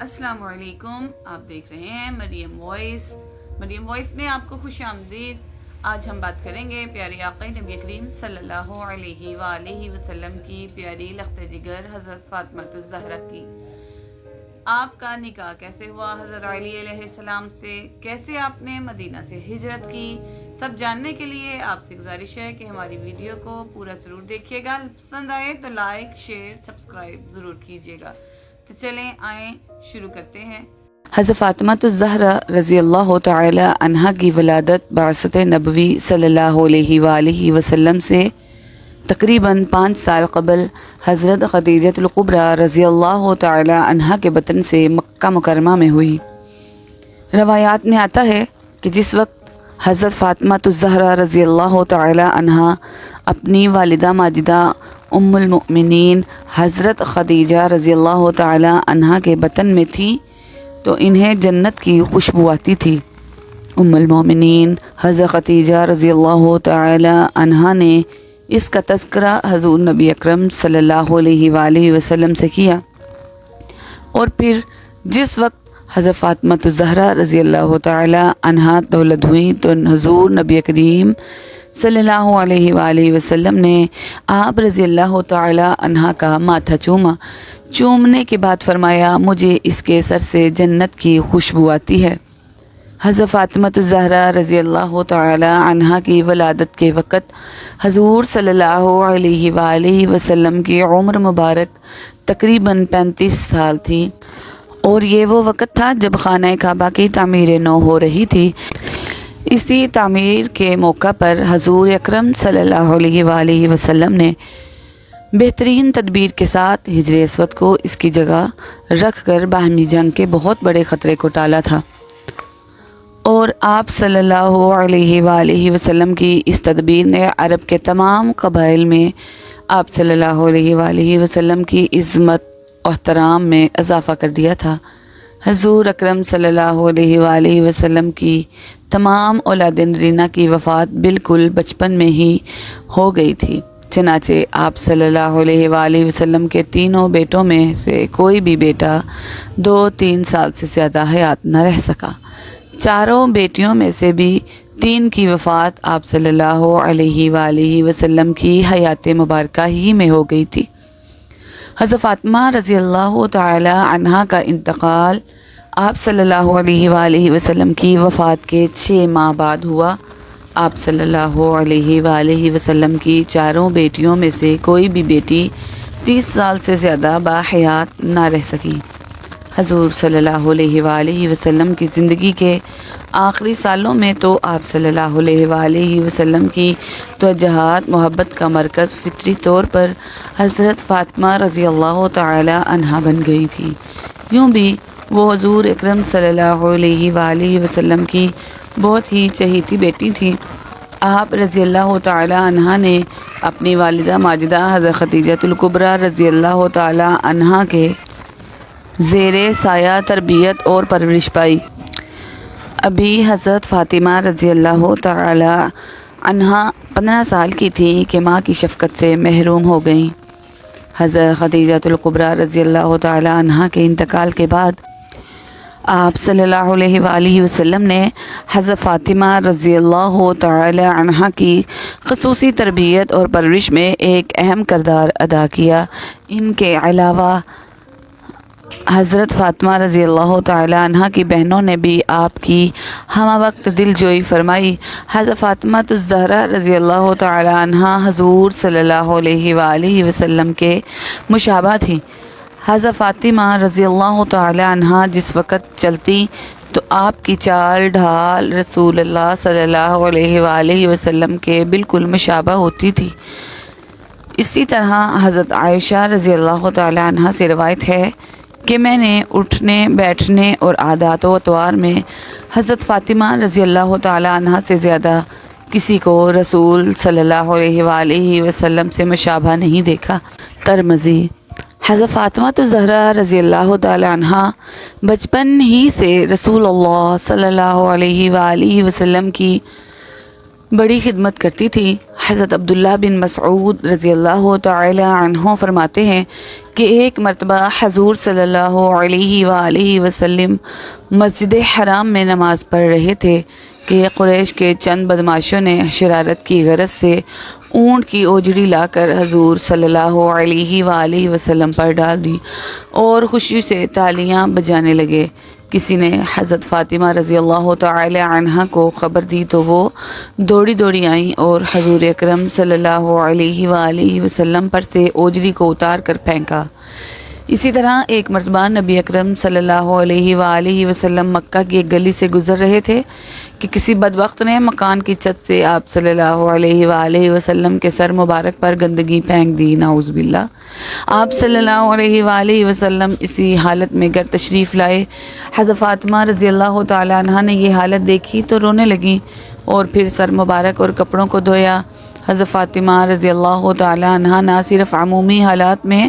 السلام علیکم، آپ دیکھ رہے ہیں مریم وائس میں آپ کو خوش آمدید۔ آج ہم بات کریں گے پیارے آقا نبی کریم صلی اللہ علیہ وآلہ وسلم کی پیاری لخت جگر حضرت فاطمہ الزہرا کی۔ آپ کا نکاح کیسے ہوا حضرت علی علیہ السلام سے، کیسے آپ نے مدینہ سے ہجرت کی، سب جاننے کے لیے آپ سے گزارش ہے کہ ہماری ویڈیو کو پورا ضرور دیکھیے گا۔ پسند آئے تو لائک، شیئر، سبسکرائب ضرور کیجیے گا۔ تو چلیں آئیں شروع کرتے ہیں۔ حضرت فاطمہ الزہرا رضی اللہ تعالی عنہا کی ولادت بعثت نبوی صلی اللہ علیہ وآلہ وسلم سے تقریباً 5 سال قبل حضرت خدیجہ الکبریٰ رضی اللہ تعالی عنہا کے بطن سے مکہ مکرمہ میں ہوئی۔ روایات میں آتا ہے کہ جس وقت حضرت فاطمہ الزہرا رضی اللہ تعالی عنہا اپنی والدہ ماجدہ ام المؤمنین حضرت خدیجہ رضی اللہ تعالی عنہا کے بطن میں تھی تو انہیں جنت کی خوشبو آتی تھی۔ ام المؤمنین حضرت خدیجہ رضی اللہ تعالی عنہا نے اس کا تذکرہ حضور نبی اکرم صلی اللہ علیہ وآلہ وسلم سے کیا، اور پھر جس وقت حضرت فاطمہ الزہرا رضی اللہ تعالی عنہا دولت ہوئی تو حضور نبی کریم صلی اللہ علیہ وآلہ وسلم نے آپ رضی اللہ تعالی عنہا کا ماتھا چومنے کے بعد فرمایا، مجھے اس کے سر سے جنت کی خوشبو آتی ہے۔ حضرت فاطمہ الزہرا رضی اللہ تعالی عنہا کی ولادت کے وقت حضور صلی اللہ علیہ وآلہ وسلم کی عمر مبارک تقریباً 35 سال تھی، اور یہ وہ وقت تھا جب خانہ کعبہ کی تعمیر نو ہو رہی تھی۔ اسی تعمیر کے موقع پر حضور اکرم صلی اللہ علیہ وآلہ وسلم نے بہترین تدبیر کے ساتھ حجر اسود کو اس کی جگہ رکھ کر باہمی جنگ کے بہت بڑے خطرے کو ٹالا تھا، اور آپ صلی اللہ علیہ وآلہ وسلم کی اس تدبیر نے عرب کے تمام قبائل میں آپ صلی اللہ علیہ وآلہ وسلم کی عظمت و احترام میں اضافہ کر دیا تھا۔ حضور اکرم صلی اللہ علیہ وآلہ وسلم کی تمام اولاد نرینہ کی وفات بالکل بچپن میں ہی ہو گئی تھی، چنانچہ آپ صلی اللہ علیہ وآلہ وسلم کے تینوں بیٹوں میں سے کوئی بھی بیٹا 2-3 سال سے زیادہ حیات نہ رہ سکا۔ چاروں بیٹیوں میں سے بھی 3 کی وفات آپ صلی اللہ علیہ وآلہ وسلم کی حیات مبارکہ ہی میں ہو گئی تھی۔ حضرت فاطمہ رضی اللہ تعالی عنہا کا انتقال آپ صلی اللہ علیہ وآلہ وسلم کی وفات کے 6 ماہ بعد ہوا۔ آپ صلی اللہ علیہ وآلہ وسلم کی چاروں بیٹیوں میں سے کوئی بھی بیٹی 30 سال سے زیادہ باحیات نہ رہ سکی۔ حضور صلی اللہ علیہ وآلہ وسلم کی زندگی کے آخری سالوں میں تو آپ صلی اللہ علیہ وآلہ وسلم کی توجہات محبت کا مرکز فطری طور پر حضرت فاطمہ رضی اللہ تعالی عنہا بن گئی تھی۔ یوں بھی وہ حضور اکرم صلی اللہ علیہ وآلہ وسلم کی بہت ہی چہیتی بیٹی تھی۔ آپ رضی اللہ تعالی عنہا نے اپنی والدہ ماجدہ حضرت خدیجہ الکبریٰ رضی اللہ تعالی عنہا کے زیر سایہ تربیت اور پرورش پائی۔ ابھی حضرت فاطمہ رضی اللہ تعالی عنہا 15 سال کی تھی کہ ماں کی شفقت سے محروم ہو گئیں۔ حضرت خدیجہ الکبریٰ رضی اللہ تعالی عنہا کے انتقال کے بعد آپ صلی اللہ علیہ وآلہ وسلم نے حضرت فاطمہ رضی اللہ تعالی عنہا کی خصوصی تربیت اور پرورش میں ایک اہم کردار ادا کیا۔ ان کے علاوہ حضرت فاطمہ رضی اللہ تعالی عنہا کی بہنوں نے بھی آپ کی ہمہ وقت دل جوئی فرمائی۔ حضرت فاطمہ الزہرا رضی اللہ تعالی عنہا حضور صلی اللہ علیہ وآلہ وسلم کے مشابہ تھیں۔ حضرت فاطمہ رضی اللہ تعالی عنہا جس وقت چلتی تو آپ کی چال ڈھال رسول اللہ صلی اللہ علیہ وآلہ وسلم کے بالکل مشابہ ہوتی تھی۔ اسی طرح حضرت عائشہ رضی اللہ تعالی عنہا سے روایت ہے کہ میں نے اٹھنے بیٹھنے اور عادات و اطوار میں حضرت فاطمہ رضی اللہ تعالی عنہا سے زیادہ کسی کو رسول صلی اللہ علیہ وآلہ وسلم سے مشابہ نہیں دیکھا۔ ترمذی۔ حضرت فاطمہ الزہرا رضی اللہ تعالی عنہا بچپن ہی سے رسول اللہ صلی اللہ علیہ وآلہ وسلم کی بڑی خدمت کرتی تھی۔ حضرت عبداللہ بن مسعود رضی اللہ تعالی عنہ فرماتے ہیں کہ ایک مرتبہ حضور صلی اللہ علیہ وآلہ وسلم مسجد حرام میں نماز پڑھ رہے تھے کہ قریش کے چند بدماشوں نے شرارت کی غرض سے اونٹ کی اوجڑی لا کر حضور صلی اللہ علیہ وآلہ وسلم پر ڈال دی اور خوشی سے تالیاں بجانے لگے۔ کسی نے حضرت فاطمہ رضی اللہ تعالی عنہ کو خبر دی تو وہ دوڑی دوڑی آئیں اور حضور اکرم صلی اللہ علیہ وآلہ وسلم پر سے اوجڑی کو اتار کر پھینکا۔ اسی طرح ایک مرتبہ نبی اکرم صلی اللہ علیہ وآلہ وسلم مکہ کی ایک گلی سے گزر رہے تھے کہ کسی بدبخت نے مکان کی چھت سے آپ صلی اللہ علیہ وآلہ وسلم کے سر مبارک پر گندگی پھینک دی، نعوذ باللہ۔ آپ صلی اللہ علیہ وآلہ وسلم اسی حالت میں گھر تشریف لائے۔ حضرت فاطمہ رضی اللہ تعالی عنہ نے یہ حالت دیکھی تو رونے لگیں اور پھر سر مبارک اور کپڑوں کو دھویا۔ حضرت فاطمہ رضی اللہ تعالی عنہ نہ صرف عمومی حالات میں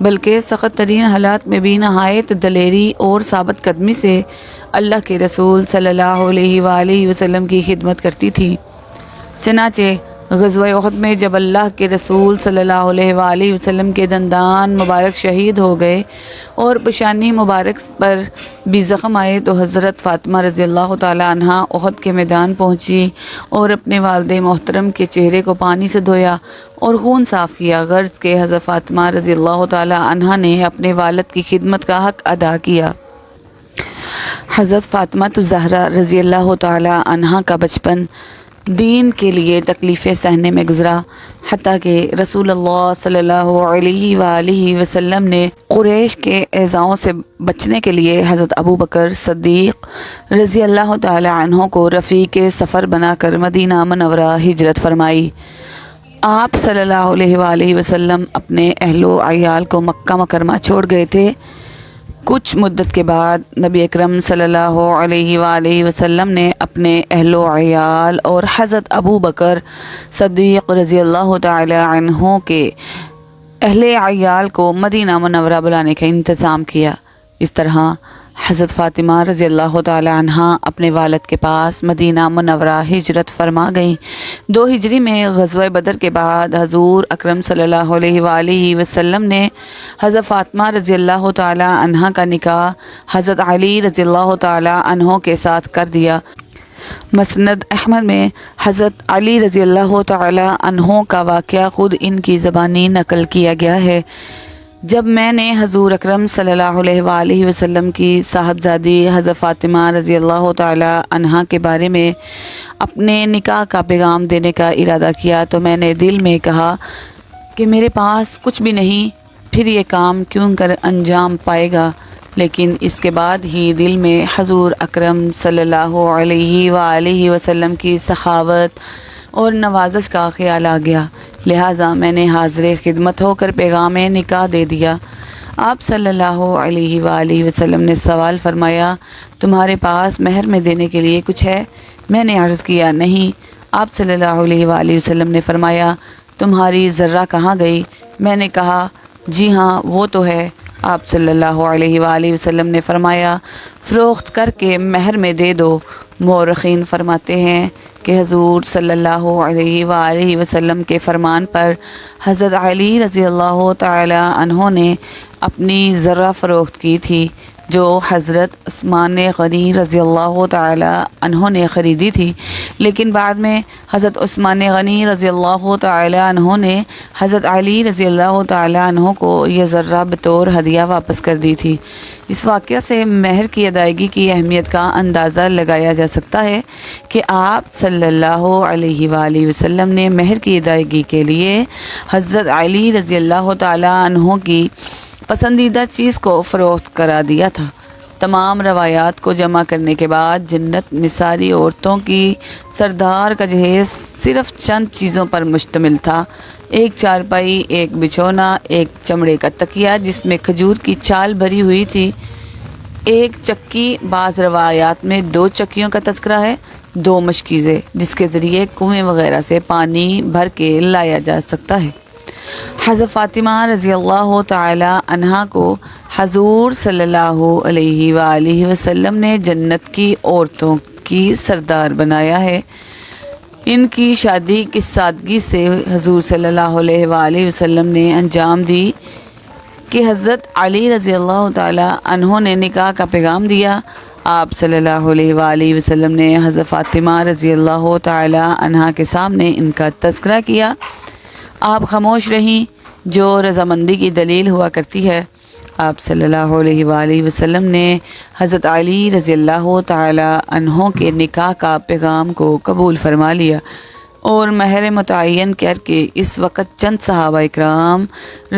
بلکہ سخت ترین حالات میں بھی نہایت دلیری اور ثابت قدمی سے اللہ کے رسول صلی اللہ علیہ وآلہ وسلم کی خدمت کرتی تھی۔ چنانچہ غزوہ احد میں جب اللہ کے رسول صلی اللہ علیہ وآلہ وسلم کے دندان مبارک شہید ہو گئے اور پیشانی مبارک پر بھی زخم آئے تو حضرت فاطمہ رضی اللہ تعالی عنہ احد کے میدان پہنچی اور اپنے والد محترم کے چہرے کو پانی سے دھویا اور خون صاف کیا، غرض کہ حضرت فاطمہ رضی اللہ تعالی عنہ نے اپنے والد کی خدمت کا حق ادا کیا۔ حضرت فاطمہ الزہرا رضی اللہ تعالی عنہ کا بچپن دین کے لیے تکلیفیں سہنے میں گزرا، حتیٰ کہ رسول اللہ صلی اللہ علیہ وآلہ وسلم نے قریش کے ایذاؤں سے بچنے کے لیے حضرت ابو بکر صدیق رضی اللہ تعالی عنہ کو رفیق سفر بنا کر مدینہ منورہ ہجرت فرمائی۔ آپ صلی اللہ علیہ وآلہ وسلم اپنے اہل و عیال کو مکہ مکرمہ چھوڑ گئے تھے۔ کچھ مدت کے بعد نبی اکرم صلی اللہ علیہ وآلہ وسلم نے اپنے اہل و عیال اور حضرت ابو بکر صدیق رضی اللہ تعالی عنہ کے اہل عیال کو مدینہ منورہ بلانے کا انتظام کیا۔ اس طرح حضرت فاطمہ رضی اللہ تعالی عنہ اپنے والد کے پاس مدینہ منورہ ہجرت فرما گئیں۔ 2 ہجری میں غزوہ بدر کے بعد حضور اکرم صلی اللہ علیہ وآلہ وسلم نے حضرت فاطمہ رضی اللہ تعالی عنہ کا نکاح حضرت علی رضی اللہ تعالی عنہ کے ساتھ کر دیا۔ مسند احمد میں حضرت علی رضی اللہ تعالی عنہ کا واقعہ خود ان کی زبانی نقل کیا گیا ہے۔ جب میں نے حضور اکرم صلی اللہ علیہ وآلہ وسلم کی صاحبزادی حضرت فاطمہ رضی اللہ تعالی عنہ کے بارے میں اپنے نکاح کا پیغام دینے کا ارادہ کیا تو میں نے دل میں کہا کہ میرے پاس کچھ بھی نہیں، پھر یہ کام کیوں کر انجام پائے گا، لیکن اس کے بعد ہی دل میں حضور اکرم صلی اللہ علیہ وآلہ وسلم کی سخاوت اور نوازش کا خیال آ گیا، لہٰذا میں نے حاضر خدمت ہو کر پیغام نکاح دے دیا۔ آپ صلی اللہ علیہ وآلہ وسلم نے سوال فرمایا، تمہارے پاس مہر میں دینے کے لیے کچھ ہے؟ میں نے عرض کیا، نہیں۔ آپ صلی اللہ علیہ وآلہ وسلم نے فرمایا، تمہاری ذرہ کہاں گئی؟ میں نے کہا، جی ہاں وہ تو ہے۔ آپ صلی اللہ علیہ وآلہ وسلم نے فرمایا، فروخت کر کے مہر میں دے دو۔ مورخین فرماتے ہیں کہ حضور صلی اللہ علیہ وآلہ وسلم کے فرمان پر حضرت علی رضی اللہ تعالی عنہ نے اپنی ذرہ فروخت کی تھی جو حضرت عثمان غنی رضی اللہ تعالی عنہ نے خریدی تھی، لیکن بعد میں حضرت عثمان غنی رضی اللہ تعالی عنہ نے حضرت علی رضی اللہ تعالی عنہ کو یہ ذرہ بطور ہدیہ واپس کر دی تھی۔ اس واقعہ سے مہر کی ادائیگی کی اہمیت کا اندازہ لگایا جا سکتا ہے کہ آپ صلی اللہ علیہ وآلہ وسلم نے مہر کی ادائیگی کے لیے حضرت علی رضی اللہ تعالی عنہ کی پسندیدہ چیز کو فروخت کرا دیا تھا۔ تمام روایات کو جمع کرنے کے بعد جنت میں ساری عورتوں کی سردار کا جہیز صرف چند چیزوں پر مشتمل تھا: ایک چارپائی، ایک بچھونا، ایک چمڑے کا تکیہ جس میں کھجور کی چھال بھری ہوئی تھی، ایک چکی، بعض روایات میں 2 چکیوں کا تذکرہ ہے، 2 مشکیزیں جس کے ذریعے کنویں وغیرہ سے پانی بھر کے لایا جا سکتا ہے۔ حضرت فاطمہ رضی اللہ تعالی عنہ کو حضور صلی اللہ علیہ وآلہ وسلم نے جنت کی عورتوں کی سردار بنایا ہے۔ ان کی شادی کس سادگی سے حضور صلی اللہ علیہ وآلہ وسلم نے انجام دی، کہ حضرت علی رضی اللہ تعالی عنہ نے نکاح کا پیغام دیا۔ آپ صلی اللہ علیہ وآلہ وسلم نے حضرت فاطمہ رضی اللہ تعالی عنہا کے سامنے ان کا تذکرہ کیا۔ آپ خاموش رہیں، جو رضامندی کی دلیل ہوا کرتی ہے۔ آپ صلی اللہ علیہ وآلہ وسلم نے حضرت علی رضی اللہ تعالی عنہ کے نکاح کا پیغام کو قبول فرما لیا اور مہر متعین کر کے اس وقت چند صحابہ اکرام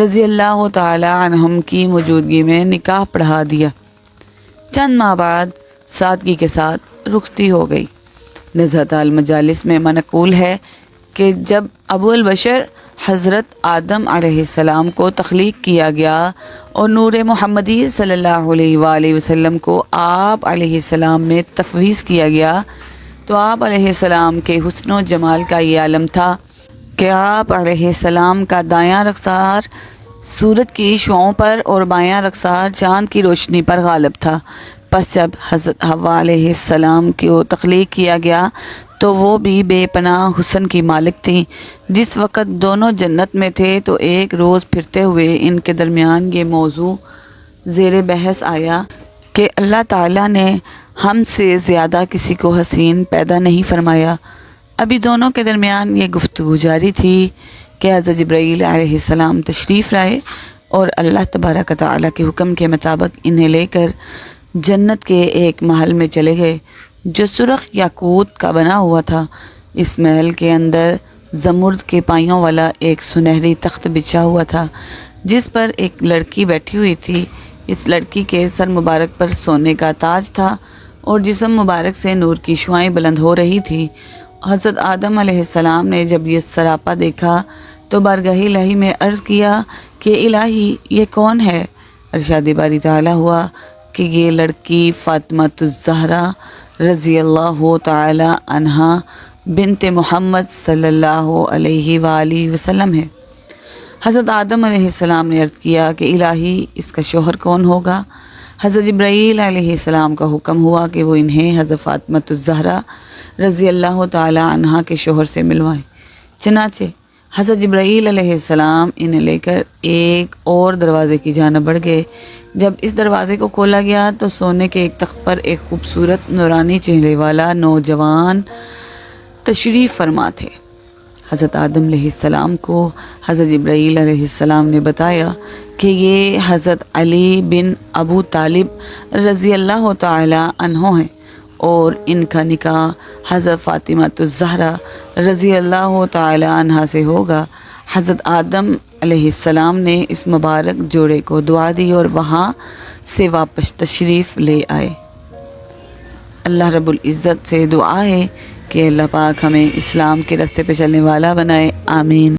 رضی اللہ تعالی عنہم کی موجودگی میں نکاح پڑھا دیا۔ چند ماہ بعد سادگی کے ساتھ رخصتی ہو گئی۔ نزہت المجالس میں منقول ہے کہ جب ابو البشر حضرت آدم علیہ السلام کو تخلیق کیا گیا اور نور محمدی صلی اللہ علیہ وآلہ وسلم کو آپ علیہ السلام میں تفویض کیا گیا تو آپ علیہ السلام کے حسن و جمال کا یہ عالم تھا کہ آپ علیہ السلام کا دایاں رخسار سورج کی شعاؤں پر اور بایاں رخسار چاند کی روشنی پر غالب تھا۔ پس جب حضرت حوا علیہ السلام کو تخلیق کیا گیا تو وہ بھی بے پناہ حسن کی مالک تھیں۔ جس وقت دونوں جنت میں تھے تو ایک روز پھرتے ہوئے ان کے درمیان یہ موضوع زیر بحث آیا کہ اللہ تعالیٰ نے ہم سے زیادہ کسی کو حسین پیدا نہیں فرمایا۔ ابھی دونوں کے درمیان یہ گفتگو جاری تھی کہ حضرت جبرائیل علیہ السلام تشریف لائے اور اللہ تبارک و تعالیٰ کے حکم کے مطابق انہیں لے کر جنت کے ایک محل میں چلے گئے جو سرخ یاقوت کا بنا ہوا تھا۔ اس محل کے اندر زمرد کے پائیوں والا ایک سنہری تخت بچھا ہوا تھا جس پر ایک لڑکی بیٹھی ہوئی تھی۔ اس لڑکی کے سر مبارک پر سونے کا تاج تھا اور جسم مبارک سے نور کی شعائیں بلند ہو رہی تھی۔ حضرت آدم علیہ السلام نے جب یہ سراپا دیکھا تو بارگاہ الہی میں عرض کیا کہ الہی یہ کون ہے؟ ارشاد باری تعالیٰ ہوا کہ یہ لڑکی فاطمہ الزہرا رضی اللہ تعالی عنہا بنت محمد صلی اللہ علیہ وآلہ وسلم ہے۔ حضرت آدم علیہ السلام نے عرض کیا کہ الہی اس کا شوہر کون ہوگا؟ حضرت جبرائیل علیہ السلام کا حکم ہوا کہ وہ انہیں حضرت فاطمہ الزہرا رضی اللہ تعالی عنہا کے شوہر سے ملوائیں۔ چنانچہ حضرت جبرائیل علیہ السلام انہیں لے کر ایک اور دروازے کی جانب بڑھ گئے۔ جب اس دروازے کو کھولا گیا تو سونے کے ایک تخت پر ایک خوبصورت نورانی چہرے والا نوجوان تشریف فرما تھے۔ حضرت آدم علیہ السلام کو حضرت جبرائیل علیہ السلام نے بتایا کہ یہ حضرت علی بن ابو طالب رضی اللہ تعالی عنہ ہیں اور ان کا نکاح حضرت فاطمہ الزہرا رضی اللہ تعالی عنہا سے ہوگا۔ حضرت آدم علیہ السلام نے اس مبارک جوڑے کو دعا دی اور وہاں سے واپس تشریف لے آئے۔ اللہ رب العزت سے دعا ہے کہ اللہ پاک ہمیں اسلام کے راستے پہ چلنے والا بنائے، آمین۔